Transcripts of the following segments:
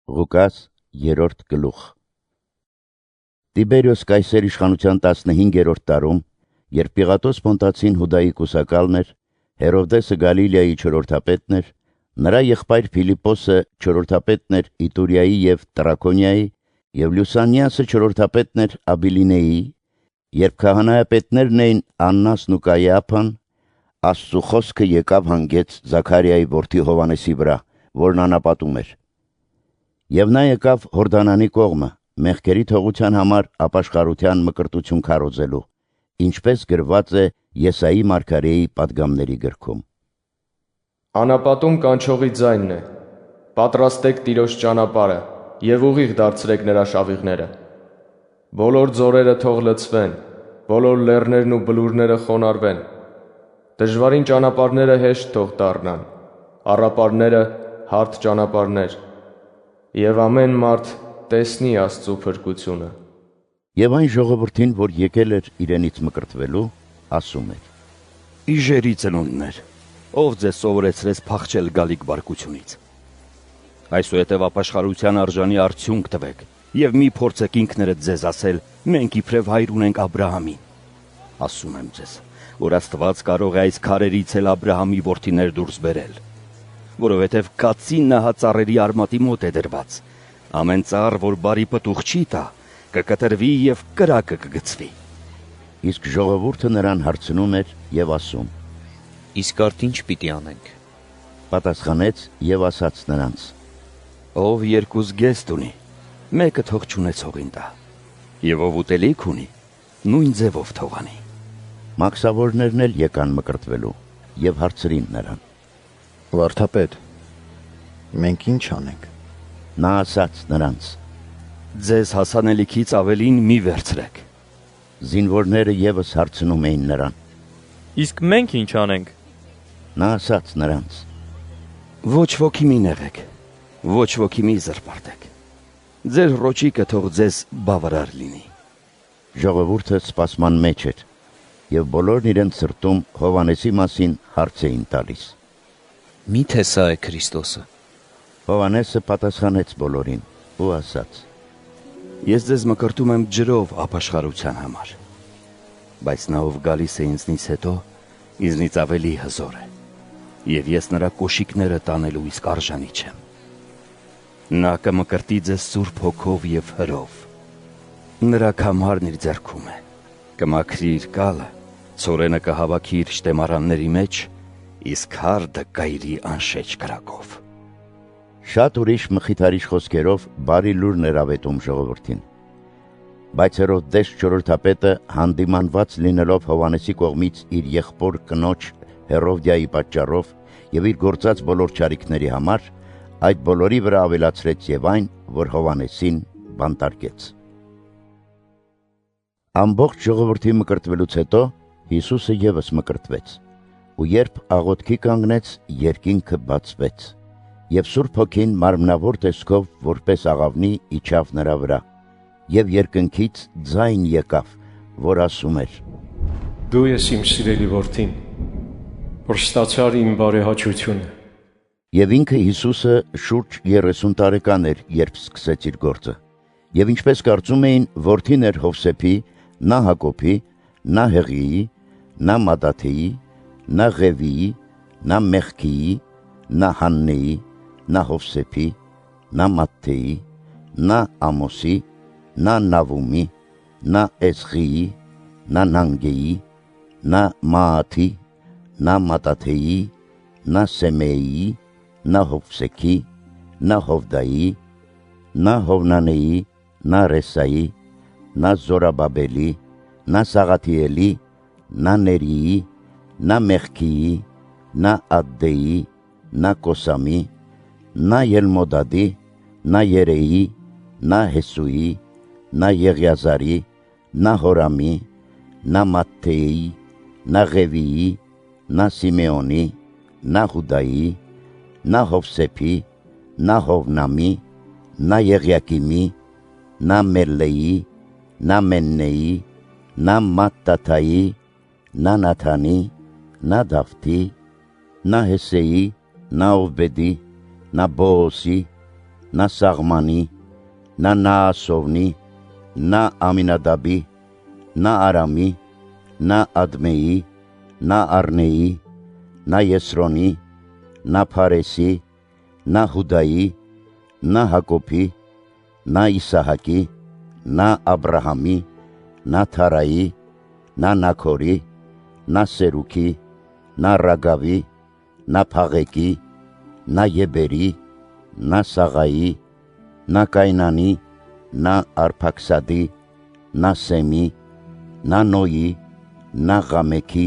Ղուկաս 3-րդ գլուխ։ Տիբերիոս Կայսեր իշխանության 15-րդ տարում, երբ Պիղատոս Պոնտացին Հուդայի կուսակալն էր, Հերովդեսը Գալիլեայի չորրորդապետն էր, նրա եղբայր Փիլիպոսը չորրորդապետն էր Իտուրիայի և Տրաքոնիայի, և Լյուսանիասը չորրորդապետն էր Աբիլինեի, երբ քահանայապետներն էին Աննասն ու Կայիափան, Աստծու խոսքը եկավ հանգեց Զաքարիայի որդի Հովհաննեսի վրա, որն անապատում էր։ Եվ նա եկավ Հորդանանի կողմը, մեղքերի թողության համար ապաշխարության մկրտություն քարոզելու, ինչպես գրված է Եսայի մարգարեի պատգամների գրքում։ Անապատում կանչողի ձայնն է. պատրաստեք Տիրոջ ճանապարհը և ուղիղ դարձրեք նրա շավիղները։ Բոլոր ձորերը թող լցվեն, բոլոր լեռներն ու բլուրները խոնարհվեն։ Դժվարին ճանապարհները հեշտ թող դառնան, առապարները հարթ ճանապարհներ, և ամեն մարդ տեսնի Աստծու փրկությունը։ Եվ այն ժողովրդին, որ եկել էր իրենից մկրտվելու, ասում էր. Իժերի ծնունդներ, ով ձեզ սովորեցրեց փախչել գալիք բարկությունից։ Այսուհետև ապաշխարության արժանի արդյունք տվեք, և մի փորձեք ինքներդ ձեզ ասել, մենք իբրև հայր ունենք Աբրահամին։ Ասում եմ ձեզ, որ Աստված կարող է այս քարերից էլ Աբրահամի որդիներ դուրս բերել, որովհետև կացին նահածառերի արմատի մոտ է դրված, ամեն ծառ, որ բարի պտուղ չի տա, կկտրվի և կրակը կգցվի։ Իսկ ժողովուրդը նրան հարցնում էր և ասում. Իսկ արդ ինչ պիտի անենք։ Պատասխանեց և ասաց նրանց. Ով երկու զգեստ ունի, մեկը թող չունեցողին տա, և ով ուտելիք ունի, նույն ձևով թող անի։ Մաքսավորներն էլ եկան մկրտվելու և հարցրին նրան. Վարդապետ, մենք ինչ անենք։ Նա ասաց նրանց. Ձեզ հասանելիքից ավելին մի վերցրեք։ Զինվորները ևս հարցնում էին նրան. Իսկ մենք ինչ անենք։ Նա ասաց նրանց. Ոչ ոքի մի նեղեք, ոչ ոքի մի զրպարտեք։ Ձեր ռոճիկը թող ձեզ բավարար լինի։ Ժողովուրդը սպասման մեջ էր, և բոլորն իրենց սրտում Հովհաննեսի մասին հարց էին տալիս. Մի՞թե սա է Քրիստոսը։ Հովհաննեսը պատասխանեց բոլորին ու ասաց. Ես ձեզ մկրտում եմ ջրով ապաշխարության համար, բայց նա ով գալիս է ինձնից հետո, ինձնից ավելի հզոր է, և ես նրա կոշիկները տանելու իսկ արժանի չեմ։ Նա կմկրտի ձեզ Սուրբ Հոգով և հրով։ Նրա քամարն իր ձեռքում է, կմաքրի իր կալը, ցորենը կհավաքի իր շտեմարանների մեջ, իսկ հարդը կայրի անշեջ կրակով։ Շատ ուրիշ մխիթարիչ խոսքերով բարի լուրն էր ավետում ժողովրդին։ Բայց Հերովդես չորրորդապետը հանդիմանված լինելով Հովհաննեսի կողմից իր եղբոր կնոջ Հերովդիայի պատճառով և իր գործած բոլոր չարիքների համար, այդ բոլորի վրա ավելացրեց և այն, որ Հովհաննեսին բանտարկեց։ Ամբողջ ժողովրդի մկրտվելուց հետո Հիսուսը ևս մկրտվեց, ու երբ աղոթքի կանգնեց, երկինքը բացվեց, և Սուրբ Հոգին մարմնավոր տեսքով որպես աղավնի իջավ նրա վրա, և երկնքից ձայն եկավ, որ ասում էր. Դու ես իմ սիրելի որդին, որ ստացար իմ բարեհաճությունը։ Եվ ինքը Հիսուսը շուրջ 30 տարեկան էր, երբ սկսեց իր գործը, և ինչպես կարծում էին, որդին էր Հովսեփի, նա Հակոբի, նա Հեղիի, նա Մադաթեի, նա Ղևիի, նա Մեղքիի, նա Հաննեի, նա Հովսեփի, նա Մատթեի, նա Ամոսի, նա Նավումի, նա Էսղիի, նա Նանգեի, նա Մաաթի, նա Մատաթեի, նա Սեմեի, նա Հովսեքի, նա Հովդայի, նա Հովնանեի, նա Ռեսայի, նա Զորաբաբելի, նա Սաղաթիելի, նա Ներիի, նա Մեղքիի, նա Ադդեի, նա Կոսամի, նա Ելմոդադի, նա Երեի, նա Հեսուի, նա Եղիազարի, նա Հորամի, նա Մատթեի, նա Ղևիի, նա Սիմեոնի, նա Հուդայի, նա Հովսեփի, նա Հովնամի, նա Եղիակիմի, նա Մելլեի, նա Մեննեի, նա Մատտաթայի, նա Նաթանի, նա Դավթի, նա Հեսեի, նա Օվբեդի, նա Բոոսի, նա Սաղմանի, նա Նաասովնի, նա Ամինադաբի, նա Արամի, նա Ադմեի, նա Արնեի, նա Եսրոնի, նա Փարեսի, նա Հուդայի, նա Հակոբի, նա Իսահակի, նա Աբրահամի, նա Թարայի, նա Նաքորի, նա Սերուքի, նա Ռագավի, նա Փաղեկի, նա Եբերի, նա Սաղայի, նա Կայնանի, նա Արփաքսադի, նա Սեմի, նա Նոյի, նա Ղամեքի,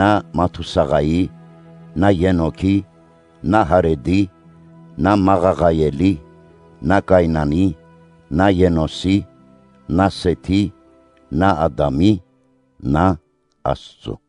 նա Մաթուսաղայի, նա Ենոքի, նա Հարեդի, նա Մաղաղայելի, նա Կայնանի, նա Ենոսի, նա Սեթի, նա Ադամի, նա Աստծո։